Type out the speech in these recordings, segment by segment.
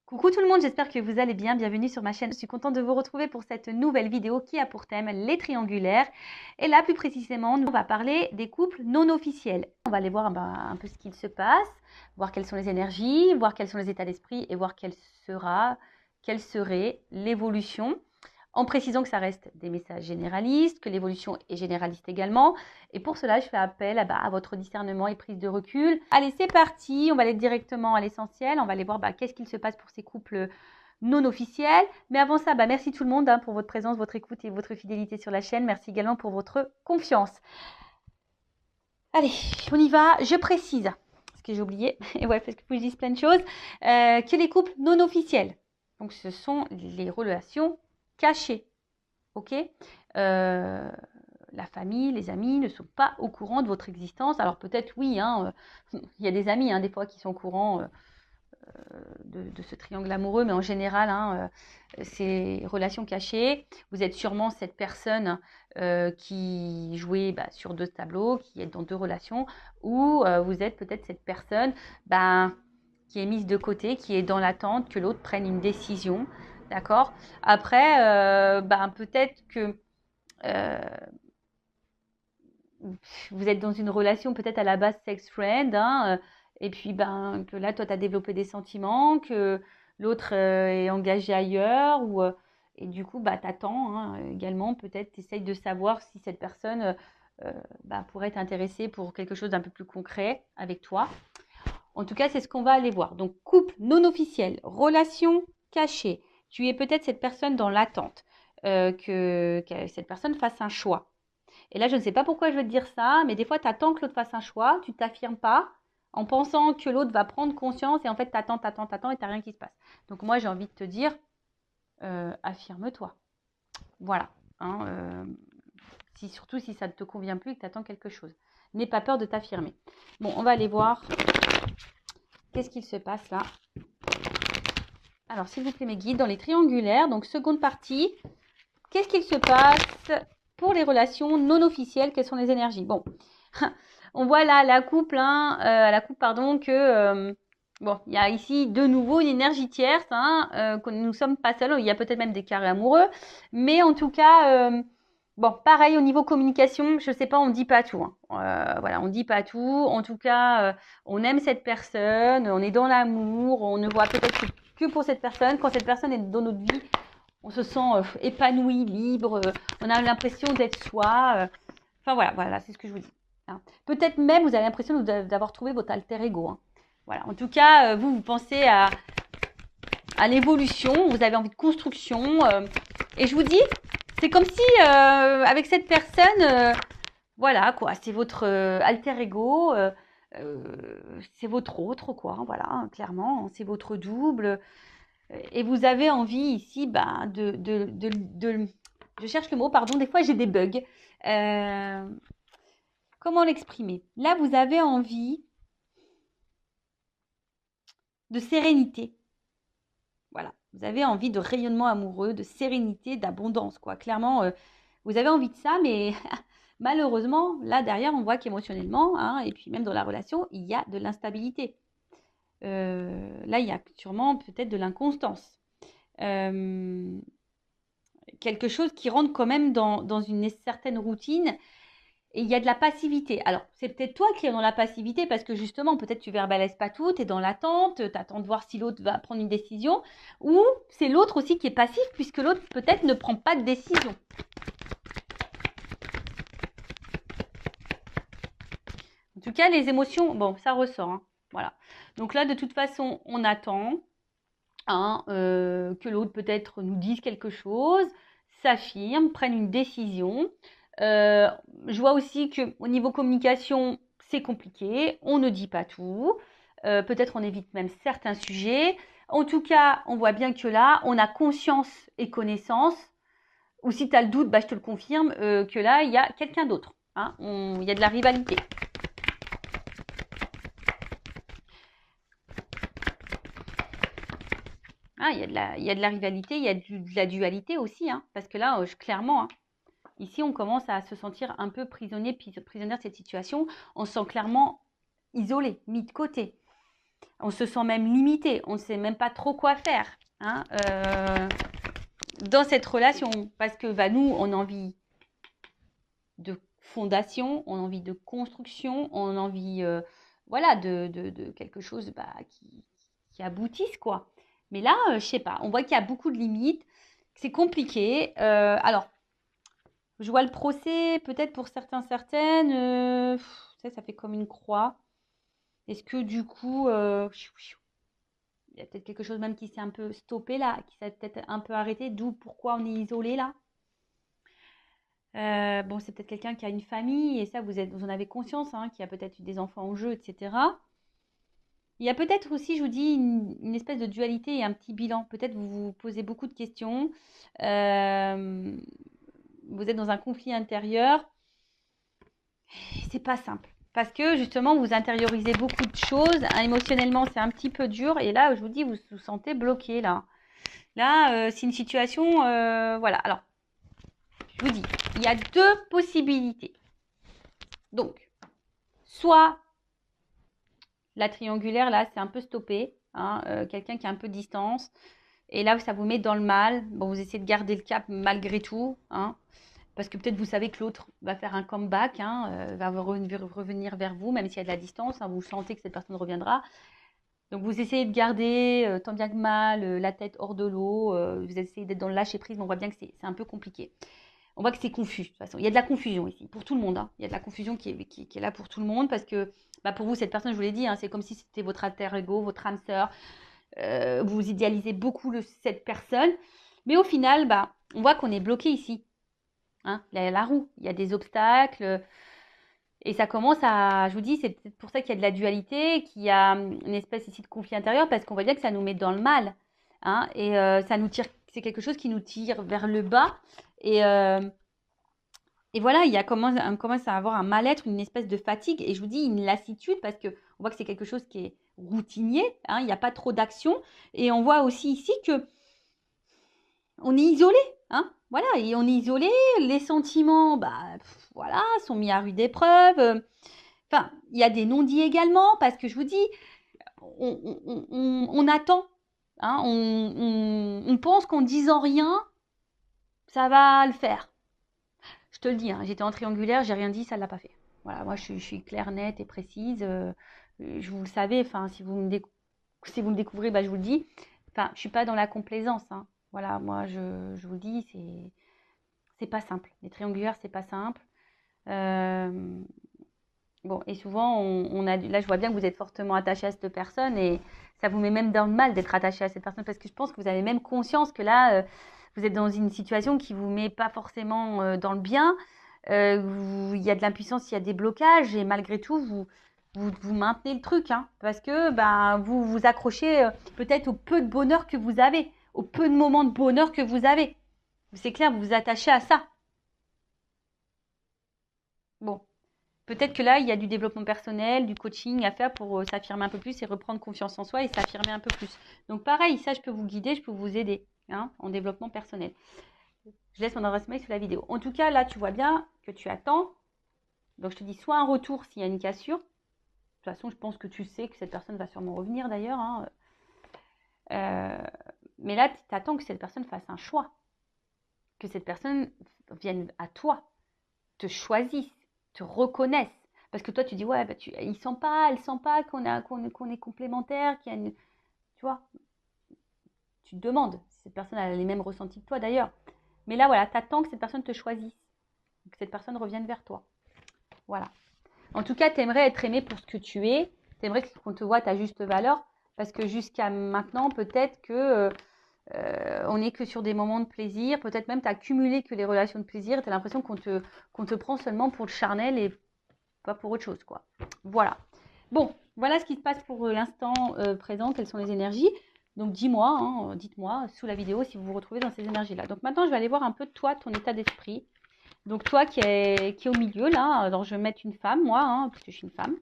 Coucou tout le monde, j'espère que vous allez bien. Bienvenue sur ma chaîne. Je suis contente de vous retrouver pour cette nouvelle vidéo qui a pour thème les triangulaires. Et là, plus précisément, on va parler des couples non officiels. On va aller voir un peu ce qu'il se passe, voir quelles sont les énergies, voir quels sont les états d'esprit et voir quelle serait l'évolution. En précisant que ça reste des messages généralistes, que l'évolution est généraliste également. Et pour cela, je fais appel à votre discernement et prise de recul. Allez, c'est parti. On va aller directement à l'essentiel. On va aller voir qu'est-ce qu'il se passe pour ces couples non officiels. Mais avant ça, merci tout le monde pour votre présence, votre écoute et votre fidélité sur la chaîne. Merci également pour votre confiance. Allez, on y va. Je précise, parce que j'ai oublié, et ouais, parce que je dis plein de choses, que les couples non officiels, donc ce sont les relations cachées, ok, la famille, les amis ne sont pas au courant de votre existence. Alors peut-être oui, il y a des amis des fois qui sont au courant de ce triangle amoureux, mais en général, c'est relations cachées. Vous êtes sûrement cette personne qui jouait sur deux tableaux, qui est dans deux relations, ou vous êtes peut-être cette personne qui est mise de côté, qui est dans l'attente que l'autre prenne une décision. D'accord. Après, peut-être que vous êtes dans une relation peut-être à la base sex friend, et puis que là, toi, tu as développé des sentiments, que l'autre est engagé ailleurs, et du coup, tu attends également, peut-être, tu essayes de savoir si cette personne pourrait t'intéresser pour quelque chose d'un peu plus concret avec toi. En tout cas, c'est ce qu'on va aller voir. Donc, couple non officiel, relation cachée. Tu es peut-être cette personne dans l'attente, que cette personne fasse un choix. Et là, je ne sais pas pourquoi je veux te dire ça, mais des fois, tu attends que l'autre fasse un choix, tu ne t'affirmes pas en pensant que l'autre va prendre conscience et en fait, tu attends et tu n'as rien qui se passe. Donc moi, j'ai envie de te dire, affirme-toi. Voilà. Surtout si ça ne te convient plus et que tu attends quelque chose. N'aie pas peur de t'affirmer. Bon, on va aller voir qu'est-ce qu'il se passe là. Alors, s'il vous plaît, mes guides, dans les triangulaires, donc seconde partie, qu'est-ce qu'il se passe pour les relations non officielles? Quelles sont les énergies? Bon, on voit là la coupe, que il y a ici de nouveau une énergie tierce, que nous ne sommes pas seuls. Il y a peut-être même des carrés amoureux, mais en tout cas, pareil au niveau communication, je sais pas, on dit pas tout. Voilà, on dit pas tout. En tout cas, on aime cette personne, on est dans l'amour, on ne voit peut-être que pour cette personne. Quand cette personne est dans notre vie, on se sent épanoui, libre, on a l'impression d'être soi. Voilà, c'est ce que je vous dis. Peut-être même, vous avez l'impression d'avoir trouvé votre alter ego. Voilà. En tout cas, vous pensez à l'évolution, vous avez envie de construction. Et je vous dis, c'est comme si, avec cette personne, voilà, quoi, c'est votre alter ego, c'est votre autre, quoi, voilà, clairement, c'est votre double. Et vous avez envie ici je cherche le mot, pardon, des fois j'ai des bugs. Comment l'exprimer? Là, vous avez envie de sérénité. Voilà, vous avez envie de rayonnement amoureux, de sérénité, d'abondance, quoi. Clairement, vous avez envie de ça, mais malheureusement, là derrière, on voit qu'émotionnellement, et puis même dans la relation, il y a de l'instabilité. Là, il y a sûrement peut-être de l'inconstance. Quelque chose qui rentre quand même dans une certaine routine, et il y a de la passivité. Alors, c'est peut-être toi qui es dans la passivité parce que justement, peut-être tu verbalises pas tout, tu es dans l'attente, tu attends de voir si l'autre va prendre une décision, ou c'est l'autre aussi qui est passif puisque l'autre peut-être ne prend pas de décision. En tout cas, les émotions, ça ressort. Voilà. Donc là, de toute façon, on attend que l'autre peut-être nous dise quelque chose, s'affirme, prenne une décision. Je vois aussi qu'au niveau communication, c'est compliqué. On ne dit pas tout. Peut-être on évite même certains sujets. En tout cas, on voit bien que là, on a conscience et connaissance. Ou si tu as le doute, je te le confirme, que là, il y a quelqu'un d'autre. Il y a de la rivalité. Il y a de la rivalité, il y a de la dualité aussi. Parce que là, clairement... Ici, on commence à se sentir un peu prisonnière de cette situation. On se sent clairement isolé, mis de côté. On se sent même limité. On ne sait même pas trop quoi faire hein, dans cette relation. Parce que bah, nous, on a envie de fondation, on a envie de construction, on a envie voilà, de quelque chose bah, qui aboutisse, quoi. Mais là, je sais pas, on voit qu'il y a beaucoup de limites, c'est compliqué. Alors, je vois le procès, peut-être pour certains, certaines, ça fait comme une croix. Est-ce que du coup, il y a peut-être quelque chose même qui s'est un peu stoppé là, qui s'est peut-être un peu arrêté, d'où pourquoi on est isolé là. Bon, c'est peut-être quelqu'un qui a une famille et ça, vous en avez conscience, hein, qui a peut-être eu des enfants en jeu, etc. Il y a peut-être aussi, je vous dis, une espèce de dualité et un petit bilan. Peut-être vous vous posez beaucoup de questions. Vous êtes dans un conflit intérieur. C'est pas simple. Parce que justement, vous intériorisez beaucoup de choses. Émotionnellement, c'est un petit peu dur. Et là, je vous dis, vous vous sentez bloqué là. Là, c'est une situation. Voilà. Alors, je vous dis, il y a deux possibilités. Donc, soit la triangulaire, là, c'est un peu stoppé. Hein, quelqu'un qui a un peu de distance. Et là, ça vous met dans le mal. Bon, vous essayez de garder le cap malgré tout. Hein, parce que peut-être vous savez que l'autre va faire un comeback, hein, va revenir vers vous, même s'il y a de la distance. Hein, vous sentez que cette personne reviendra. Donc, vous essayez de garder, tant bien que mal, la tête hors de l'eau. Vous essayez d'être dans le lâcher-prise, mais on voit bien que c'est un peu compliqué. On voit que c'est confus, de toute façon. Il y a de la confusion ici, pour tout le monde. Hein. Il y a de la confusion qui est là pour tout le monde, parce que bah, pour vous, cette personne, je vous l'ai dit, hein, c'est comme si c'était votre alter ego, votre âme sœur. Vous idéalisez beaucoup cette personne. Mais au final, bah, on voit qu'on est bloqué ici. Hein, la roue, il y a des obstacles. Et ça commence à, je vous dis, c'est peut-être pour ça qu'il y a de la dualité, qu'il y a une espèce ici de conflit intérieur, parce qu'on voit bien que ça nous met dans le mal. Hein, et ça nous tire, c'est quelque chose qui nous tire vers le bas. Et voilà, on commence à avoir un mal-être, une espèce de fatigue, et je vous dis une lassitude, parce qu'on voit que c'est quelque chose qui est routinier, hein, il n'y a pas trop d'action, et on voit aussi ici que on est isolé, hein, voilà, et on est isolé, les sentiments, bah, voilà, sont mis à rude épreuve, enfin, il y a des non-dits également, parce que je vous dis, on attend, hein, on pense qu'en disant rien, ça va le faire. Je te le dis, hein, j'étais en triangulaire, j'ai rien dit, ça ne l'a pas fait. Voilà, moi je suis claire, nette et précise. Je vous le savez, enfin, si vous me découvrez, bah, je vous le dis. Enfin, je ne suis pas dans la complaisance. Hein. Voilà, moi je vous le dis, c'est pas simple. Les triangulaires, c'est pas simple. Bon, et souvent, là je vois bien que vous êtes fortement attaché à cette personne et ça vous met même dans le mal d'être attaché à cette personne parce que je pense que vous avez même conscience que là, vous êtes dans une situation qui vous met pas forcément dans le bien. Il y a de l'impuissance, il y a des blocages et malgré tout, vous maintenez le truc hein, parce que ben, vous vous accrochez peut-être au peu de bonheur que vous avez, au peu de moments de bonheur que vous avez. C'est clair, vous vous attachez à ça. Bon. Peut-être que là, il y a du développement personnel, du coaching à faire pour s'affirmer un peu plus et reprendre confiance en soi et s'affirmer un peu plus. Donc pareil, ça, je peux vous guider, je peux vous aider hein, en développement personnel. Je laisse mon adresse mail sous la vidéo. En tout cas, là, tu vois bien que tu attends. Donc, je te dis soit un retour s'il y a une cassure. De toute façon, je pense que tu sais que cette personne va sûrement revenir d'ailleurs. Hein. Mais là, tu attends que cette personne fasse un choix. Que cette personne vienne à toi, te choisisse, te reconnaisse. Parce que toi, tu dis, ouais, bah, elle sent pas qu'on est complémentaires, qu'il y a une... Tu vois, tu te demandes si cette personne a les mêmes ressentis que toi d'ailleurs. Mais là, voilà, tu attends que cette personne te choisisse, que cette personne revienne vers toi. Voilà. En tout cas, tu aimerais être aimé pour ce que tu es. Tu aimerais qu'on te voit à ta juste valeur. Parce que jusqu'à maintenant, peut-être que on n'est que sur des moments de plaisir. Peut-être même tu as cumulé que les relations de plaisir. Tu as l'impression qu'on te prend seulement pour le charnel et pas pour autre chose, quoi. Voilà. Bon, voilà ce qui se passe pour l'instant présent. Quelles sont les énergies? Donc, dis-moi, hein, dites-moi sous la vidéo si vous vous retrouvez dans ces énergies-là. Donc, maintenant, je vais aller voir un peu toi, ton état d'esprit. Donc, toi qui est au milieu, là, alors je vais mettre une femme, moi, hein, parce que je suis une femme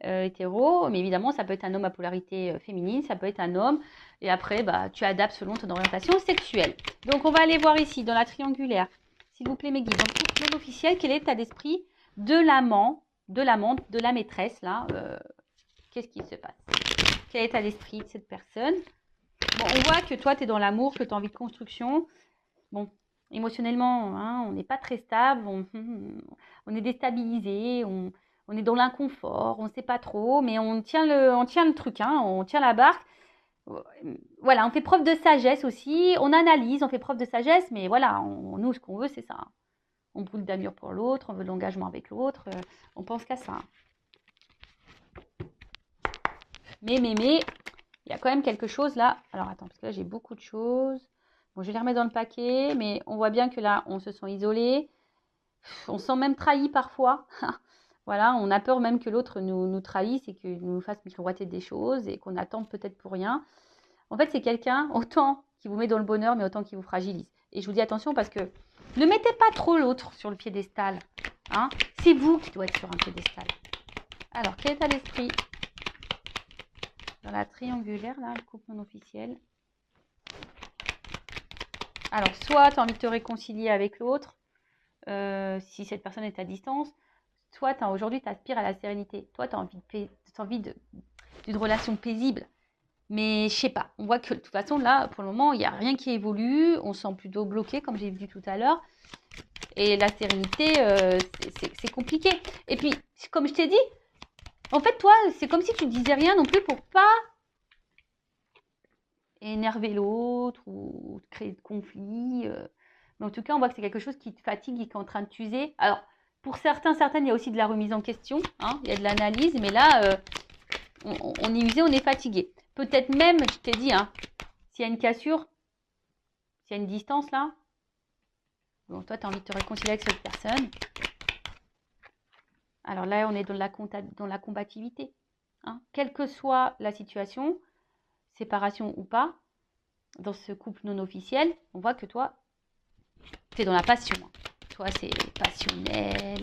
hétéro. Mais évidemment, ça peut être un homme à polarité féminine, ça peut être un homme. Et après, bah, tu adaptes selon ton orientation sexuelle. Donc, on va aller voir ici, dans la triangulaire. S'il vous plaît, mes guides. Donc, pour l'officiel, quel est l'état d'esprit de l'amant, de l'amante, de la maîtresse, là Qu'est-ce qui se passe? Quel état d'esprit de cette personne? Bon, on voit que toi, tu es dans l'amour, que tu as envie de construction. Bon, émotionnellement, hein, on n'est pas très stable, on est déstabilisé, on est dans l'inconfort, on ne sait pas trop, mais on tient le truc, hein, on tient la barque. Voilà, on fait preuve de sagesse aussi, on analyse, on fait preuve de sagesse, mais voilà, nous, ce qu'on veut, c'est ça. On brûle d'amour pour l'autre, on veut de l'engagement avec l'autre, on pense qu'à ça. Mais, il y a quand même quelque chose là. Alors, attends, parce que là, j'ai beaucoup de choses. Bon, je vais les remettre dans le paquet, mais on voit bien que là, on se sent isolé. On se sent même trahi parfois. Voilà, on a peur même que l'autre nous trahisse et qu'il nous fasse miroiter des choses et qu'on attende peut-être pour rien. En fait, c'est quelqu'un autant qui vous met dans le bonheur, mais autant qui vous fragilise. Et je vous dis attention parce que ne mettez pas trop l'autre sur le piédestal. Hein, c'est vous qui doit être sur un piédestal. Alors, quel état d'esprit dans la triangulaire, là, le couple non officiel? Alors, soit tu as envie de te réconcilier avec l'autre, si cette personne est à distance, soit aujourd'hui, tu aspires à la sérénité. Toi, tu as envie d'une relation paisible. Mais je sais pas, on voit que de toute façon, là, pour le moment, il n'y a rien qui évolue. On se sent plutôt bloqué, comme j'ai dit tout à l'heure. Et la sérénité, c'est compliqué. Et puis, comme je t'ai dit, en fait, toi, c'est comme si tu ne disais rien non plus pour pas énerver l'autre ou créer de conflits. Mais en tout cas, on voit que c'est quelque chose qui te fatigue et qui est en train de t'user. Alors, pour certaines, il y a aussi de la remise en question. Hein, il y a de l'analyse, mais là, on est usé, on est fatigué. Peut-être même, je t'ai dit, hein, s'il y a une cassure, s'il y a une distance là, bon, toi, tu as envie de te réconcilier avec cette personne. Alors là, on est dans la combativité. Hein. Quelle que soit la situation, séparation ou pas, dans ce couple non officiel, on voit que toi, tu es dans la passion. Toi, c'est passionnel.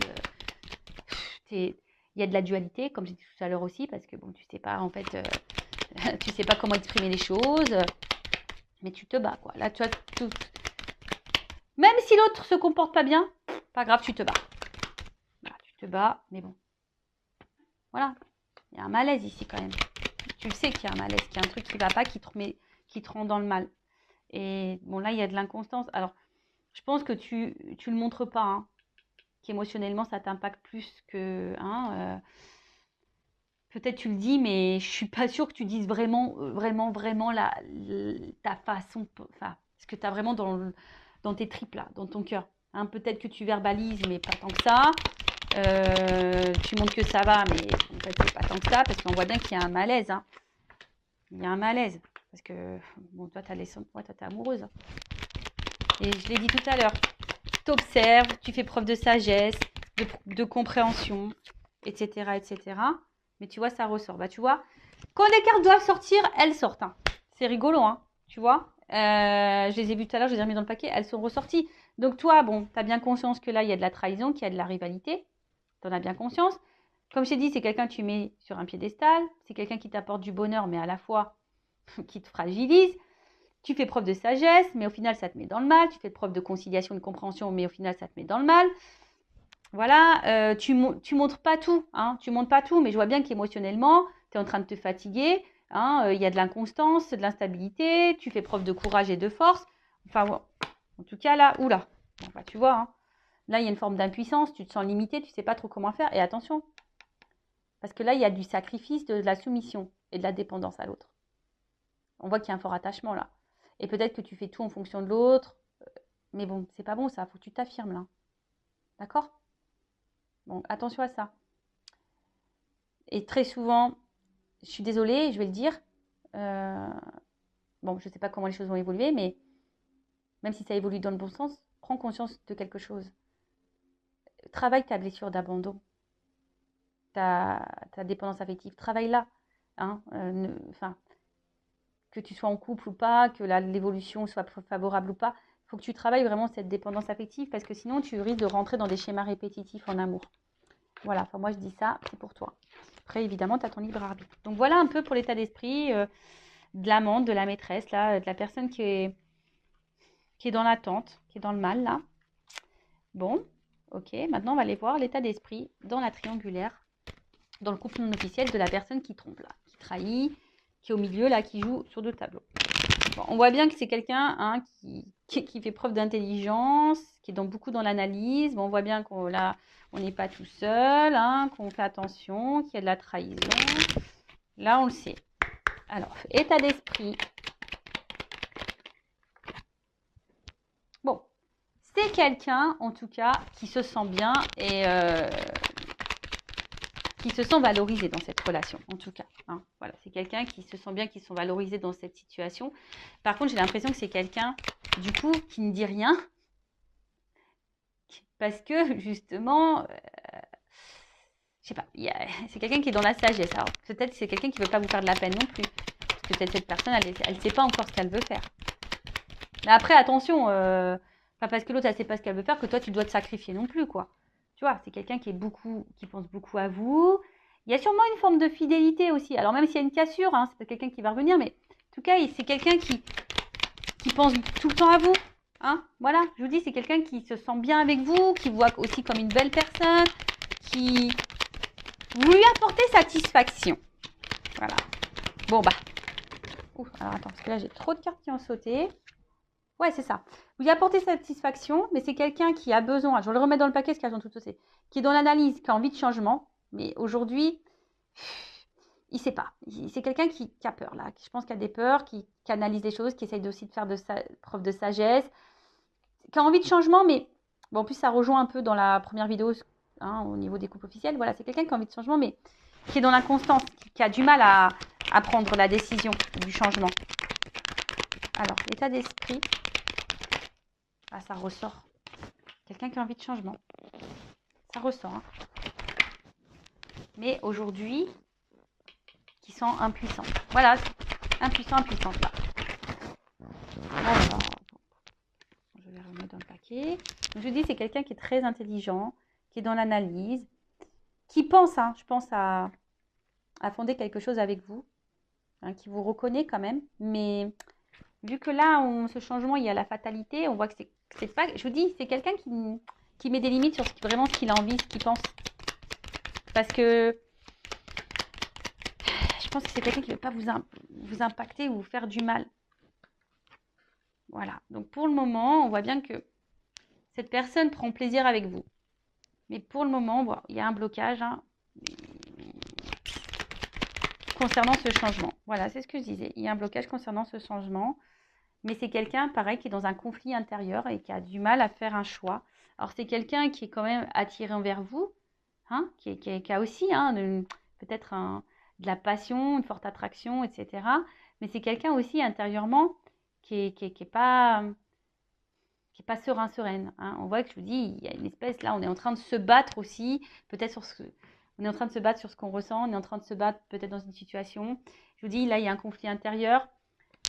Il y a de la dualité, comme j'ai dit tout à l'heure aussi, parce que bon, tu sais pas, en fait, tu sais pas comment exprimer les choses, mais tu te bats, quoi. Là, tu as tout. Même si l'autre se comporte pas bien, pas grave, tu te bats. Voilà, tu te bats, mais bon. Voilà, il y a un malaise ici quand même. Tu le sais qu'il y a un malaise, qu'il y a un truc qui va pas, qui te rend dans le mal. Et bon, là, il y a de l'inconstance. Alors, je pense que tu le montres pas, hein, qu'émotionnellement, ça t'impacte plus que... Hein, peut-être tu le dis, mais je suis pas sûre que tu dises vraiment ta façon, enfin, ce que tu as vraiment dans tes tripes, là, dans ton cœur. Hein, peut-être que tu verbalises, mais pas tant que ça. Tu montres que ça va, mais en fait, c'est pas tant que ça, parce qu'on voit bien qu'il y a un malaise. Hein. Il y a un malaise. Parce que, bon, toi, t'es amoureuse. Hein. Et je l'ai dit tout à l'heure. Tu observes, tu fais preuve de sagesse, de compréhension, etc., etc. Mais tu vois, ça ressort. Bah, tu vois, quand les cartes doivent sortir, elles sortent. Hein. C'est rigolo, hein, tu vois. Je les ai vues tout à l'heure, je les ai remis dans le paquet, elles sont ressorties. Donc toi, bon, tu as bien conscience que là, il y a de la trahison, qu'il y a de la rivalité. Tu en as bien conscience. Comme je t'ai dit, c'est quelqu'un que tu mets sur un piédestal. C'est quelqu'un qui t'apporte du bonheur, mais à la fois qui te fragilise. Tu fais preuve de sagesse, mais au final, ça te met dans le mal. Tu fais preuve de conciliation, de compréhension, mais au final, ça te met dans le mal. Voilà, tu montres pas tout, hein, tu montres pas tout, mais je vois bien qu'émotionnellement, tu es en train de te fatiguer, hein, y a de l'inconstance, de l'instabilité, tu fais preuve de courage et de force. Enfin, bon, en tout cas, là, oula, bon, bah, tu vois, hein, là, il y a une forme d'impuissance, tu te sens limité, tu sais pas trop comment faire, et attention, parce que là, il y a du sacrifice, de la soumission et de la dépendance à l'autre. On voit qu'il y a un fort attachement là. Et peut-être que tu fais tout en fonction de l'autre, mais bon, c'est pas bon ça, faut que tu t'affirmes là. D'accord ? Bon, attention à ça. Et très souvent, je suis désolée, je vais le dire, bon, je ne sais pas comment les choses vont évoluer, mais même si ça évolue dans le bon sens, prends conscience de quelque chose. Travaille ta blessure d'abandon, ta dépendance affective, travaille là. Hein, que tu sois en couple ou pas, que l'évolution soit favorable ou pas, il faut que tu travailles vraiment cette dépendance affective parce que sinon tu risques de rentrer dans des schémas répétitifs en amour. Voilà, enfin moi je dis ça, c'est pour toi. Après évidemment tu as ton libre arbitre. Donc voilà un peu pour l'état d'esprit de l'amante, de la maîtresse, là, de la personne qui est dans l'attente, qui est dans le mal là. Bon, ok, maintenant on va aller voir l'état d'esprit dans la triangulaire, dans le couple non officiel de la personne qui trompe là, qui trahit, qui est au milieu, là, qui joue sur 2 tableaux. Bon, on voit bien que c'est quelqu'un hein, qui fait preuve d'intelligence, qui est beaucoup dans l'analyse. Bon, on voit bien qu'on là, on n'est pas tout seul, hein, qu'on fait attention, qu'il y a de la trahison. Là, on le sait. Alors, état d'esprit. Bon, c'est quelqu'un, en tout cas, qui se sent bien et qui se sent valorisé dans cette relation, en tout cas. Hein. Voilà, c'est quelqu'un qui se sent bien, qui se sent valorisé dans cette situation. Par contre, j'ai l'impression que c'est quelqu'un, du coup, qui ne dit rien. Parce que, justement, je sais pas, c'est quelqu'un qui est dans la sagesse. Alors, peut-être que c'est quelqu'un qui ne veut pas vous faire de la peine non plus. Parce que peut-être cette personne, elle ne sait pas encore ce qu'elle veut faire. Mais après, attention, pas parce que l'autre, elle ne sait pas ce qu'elle veut faire, que toi, tu dois te sacrifier non plus, quoi. Tu vois, c'est quelqu'un qui pense beaucoup à vous. Il y a sûrement une forme de fidélité aussi. Alors, même s'il y a une cassure, hein, c'est pas quelqu'un qui va revenir, mais en tout cas, c'est quelqu'un qui pense tout le temps à vous. Hein, voilà, je vous dis, c'est quelqu'un qui se sent bien avec vous, qui vous voit aussi comme une belle personne, qui vous lui apportez satisfaction. Voilà. Bon, bah. Ouh, alors attends, parce que là, j'ai trop de cartes qui ont sauté. Ouais, c'est ça. Vous lui apportez satisfaction, mais c'est quelqu'un qui a besoin, je vais le remettre dans le paquet, parce qu'elles ont tout sauté, qui est dans l'analyse, qui a envie de changement, mais aujourd'hui, il ne sait pas. C'est quelqu'un qui a peur, là. Je pense qu'il a des peurs, qui analyse les choses, qui essaye aussi de faire preuve de sagesse, qui a envie de changement, mais bon, en plus, ça rejoint un peu dans la première vidéo hein, au niveau des couples officiels. Voilà, c'est quelqu'un qui a envie de changement, mais qui est dans l'inconstance, qui a du mal à prendre la décision du changement. Alors, l'état d'esprit. Ah, ça ressort. Quelqu'un qui a envie de changement. Ça ressort. Hein. Mais aujourd'hui, qui sent impuissant. Voilà, impuissant, impuissante là. Alors, je vais remettre dans le paquet. Donc, je vous dis, c'est quelqu'un qui est très intelligent, qui est dans l'analyse, qui pense, hein, je pense, à fonder quelque chose avec vous, hein, qui vous reconnaît quand même. Mais vu que là, ce changement, il y a la fatalité, on voit que c'est pas... Je vous dis, c'est quelqu'un qui met des limites sur vraiment ce qu'il a envie, ce qu'il pense. Parce que je pense que c'est quelqu'un qui ne veut pas vous impacter ou vous faire du mal. Voilà. Donc, pour le moment, on voit bien que cette personne prend plaisir avec vous. Mais pour le moment, bon, il y a un blocage hein, concernant ce changement. Voilà, c'est ce que je disais. Il y a un blocage concernant ce changement. Mais c'est quelqu'un, pareil, qui est dans un conflit intérieur et qui a du mal à faire un choix. Alors, c'est quelqu'un qui est quand même attiré envers vous, hein, qui a aussi hein, peut-être de la passion, une forte attraction, etc. Mais c'est quelqu'un aussi intérieurement qui est pas sereine. Hein. On voit que je vous dis, il y a une espèce, là, on est en train de se battre aussi, peut-être on est en train de se battre sur ce qu'on ressent, on est en train de se battre peut-être dans une situation. Je vous dis, là, il y a un conflit intérieur.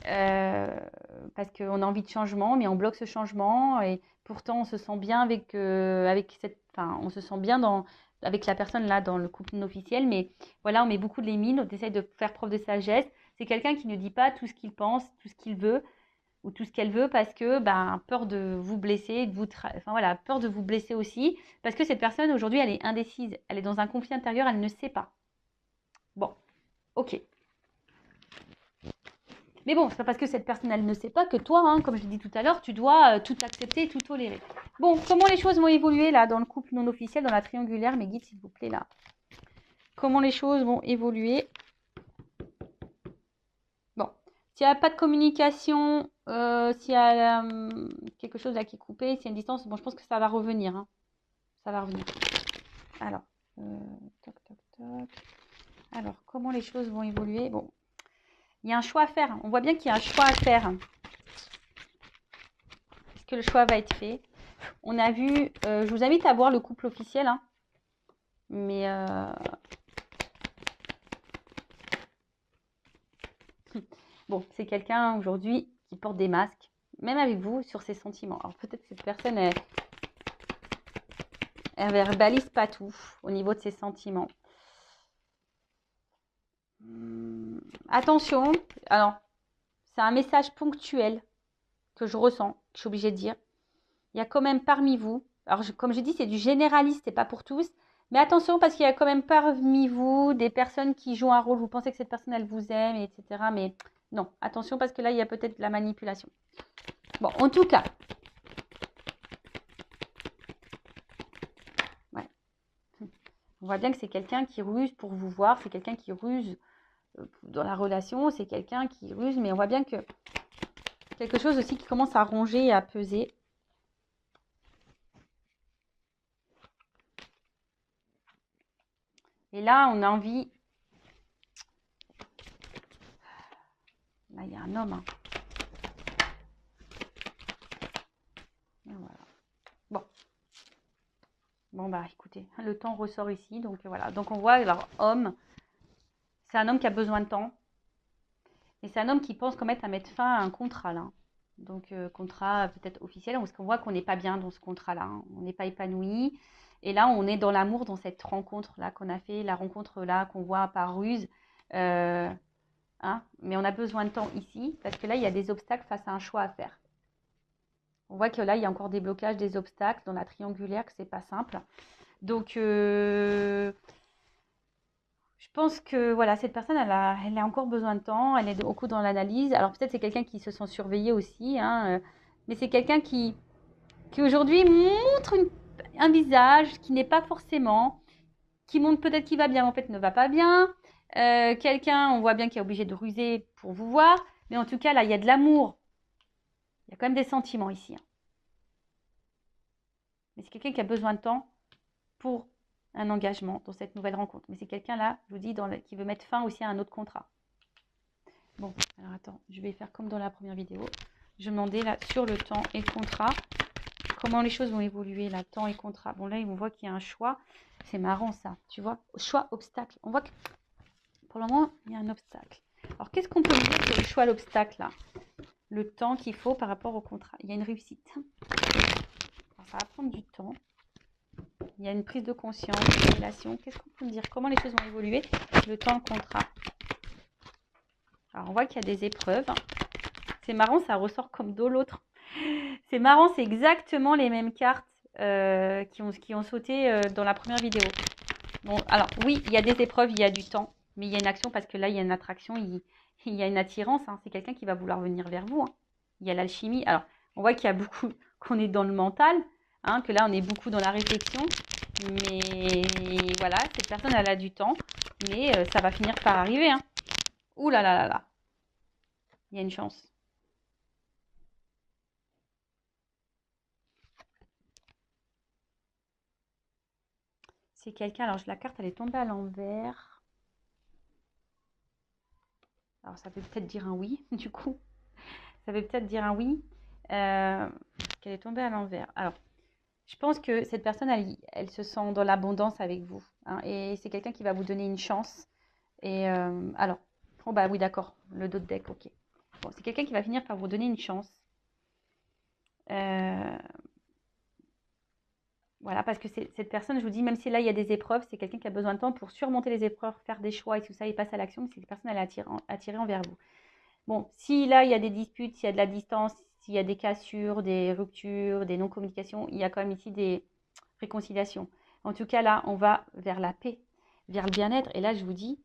Parce qu'on a envie de changement, mais on bloque ce changement et pourtant on se sent bien avec on se sent bien avec la personne là dans le couple non officiel, mais voilà, on met beaucoup de limites, on essaie de faire preuve de sagesse. C'est quelqu'un qui ne dit pas tout ce qu'il pense, tout ce qu'il veut ou tout ce qu'elle veut parce que peur de vous blesser, peur de vous blesser aussi, parce que cette personne aujourd'hui elle est indécise, elle est dans un conflit intérieur, elle ne sait pas. Bon, ok. Mais bon, c'est pas parce que cette personne, elle ne sait pas que toi, hein, comme je l'ai dit tout à l'heure, tu dois tout accepter et tout tolérer. Bon, comment les choses vont évoluer là dans le couple non officiel, dans la triangulaire, mes guides, s'il vous plaît, là. Comment les choses vont évoluer? Bon, s'il n'y a pas de communication, s'il y a quelque chose là qui est coupé, s'il y a une distance, bon, je pense que ça va revenir. Hein. Ça va revenir. Alors, toc, toc, toc. Alors, comment les choses vont évoluer? Bon. Il y a un choix à faire. On voit bien qu'il y a un choix à faire. Est-ce que le choix va être fait? On a vu... je vous invite à voir le couple officiel. Hein. Mais... bon, c'est quelqu'un aujourd'hui qui porte des masques. Même avec vous, sur ses sentiments. Alors peut-être que cette personne, elle verbalise pas tout au niveau de ses sentiments. Attention, alors, c'est un message ponctuel que je ressens, que je suis obligée de dire. Il y a quand même parmi vous, alors comme je dis, c'est du généraliste, c'est pas pour tous, Mais attention, parce qu'il y a quand même parmi vous des personnes qui jouent un rôle. Vous pensez que cette personne, elle vous aime, etc. Mais non, attention, parce que là, il y a peut-être de la manipulation. Bon, en tout cas. Ouais. On voit bien que c'est quelqu'un qui ruse pour vous voir. C'est quelqu'un qui ruse dans la relation. C'est quelqu'un qui ruse. Mais on voit bien que quelque chose aussi qui commence à ronger et à peser. Et là, on a envie... Là, il y a un homme. Hein. Et voilà. Bon. Bon, bah, écoutez, le temps ressort ici. Donc, voilà. Donc, on voit, alors, homme, c'est un homme qui a besoin de temps. Et c'est un homme qui pense quand même à mettre fin à un contrat, là. Donc, contrat peut-être officiel. Parce qu'on voit qu'on n'est pas bien dans ce contrat-là. Hein. On n'est pas épanoui. Et là, on est dans l'amour, dans cette rencontre-là qu'on a fait. La rencontre-là qu'on voit par ruse. Hein, mais on a besoin de temps ici. Parce que là, il y a des obstacles face à un choix à faire. On voit que là, il y a encore des blocages, des obstacles dans la triangulaire, que c'est pas simple. Donc, je pense que voilà, cette personne, elle a encore besoin de temps. Elle est beaucoup dans l'analyse. Alors, peut-être c'est quelqu'un qui se sent surveillé aussi. Hein, mais c'est quelqu'un qui aujourd'hui montre un visage qui n'est pas forcément, qui montre peut-être qu'il va bien, mais en fait ne va pas bien. Quelqu'un, on voit bien qu'il est obligé de ruser pour vous voir. Mais en tout cas, là, il y a de l'amour. Il y a quand même des sentiments ici. Hein. Mais c'est quelqu'un qui a besoin de temps pour un engagement dans cette nouvelle rencontre. Mais c'est quelqu'un là, je vous dis, qui veut mettre fin aussi à un autre contrat. Bon, alors attends, je vais faire comme dans la première vidéo. Je demandais là sur le temps et le contrat, comment les choses vont évoluer là, temps et contrat. Bon là, on voit qu'il y a un choix. C'est marrant ça, tu vois. Choix, obstacle. On voit que pour le moment, il y a un obstacle. Alors qu'est-ce qu'on peut dire sur le choix, l'obstacle là? Le temps qu'il faut par rapport au contrat. Il y a une réussite. Alors, ça va prendre du temps. Il y a une prise de conscience, une révélation. Qu'est-ce qu'on peut me dire? Comment les choses vont évoluer? Le temps, le contrat. Alors, on voit qu'il y a des épreuves. C'est marrant, ça ressort comme de l'autre. C'est marrant, c'est exactement les mêmes cartes qui ont sauté dans la première vidéo. Bon, alors, oui, il y a des épreuves, il y a du temps. Mais il y a une action parce que là, il y a une attraction, il y a une attirance. Hein. C'est quelqu'un qui va vouloir venir vers vous. Hein. Il y a l'alchimie. Alors, on voit qu'il y a beaucoup, qu'on est dans le mental. Hein, que là, on est beaucoup dans la réflexion. Mais voilà, cette personne, elle a du temps. Mais ça va finir par arriver. Hein. Ouh là là là là. Il y a une chance. C'est quelqu'un... Alors, la carte, elle est tombée à l'envers. Alors, ça veut peut-être dire un oui, du coup. Ça veut peut-être dire un oui. Qu'elle est tombée à l'envers. Alors, je pense que cette personne, elle se sent dans l'abondance avec vous. Hein, et c'est quelqu'un qui va vous donner une chance. Et alors, oh bah oui, d'accord. Le dos de deck, ok. Bon, c'est quelqu'un qui va finir par vous donner une chance. Voilà, parce que cette personne, je vous dis, même si là, il y a des épreuves, c'est quelqu'un qui a besoin de temps pour surmonter les épreuves, faire des choix et tout ça, et passer à l'action. Mais cette personne, elle est attirée envers vous. Bon, si là, il y a des disputes, s'il y a de la distance, s'il y a des cassures, des ruptures, des non-communications, il y a quand même ici des réconciliations. En tout cas, là, on va vers la paix, vers le bien-être. Et là, je vous dis,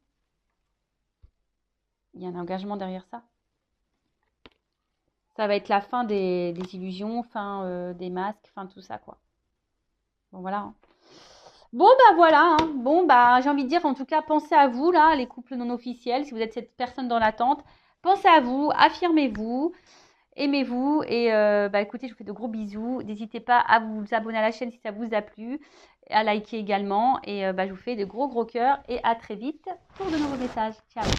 il y a un engagement derrière ça. Ça va être la fin des illusions, fin des masques, fin tout ça, quoi. Bon, voilà. Hein. Bon, bah voilà. Hein. Bon, bah j'ai envie de dire, en tout cas, pensez à vous, là, les couples non officiels. Si vous êtes cette personne dans l'attente, pensez à vous, affirmez-vous. Aimez-vous et bah écoutez, je vous fais de gros bisous. N'hésitez pas à vous abonner à la chaîne si ça vous a plu, à liker également et bah, je vous fais de gros cœurs et à très vite pour de nouveaux messages. Ciao.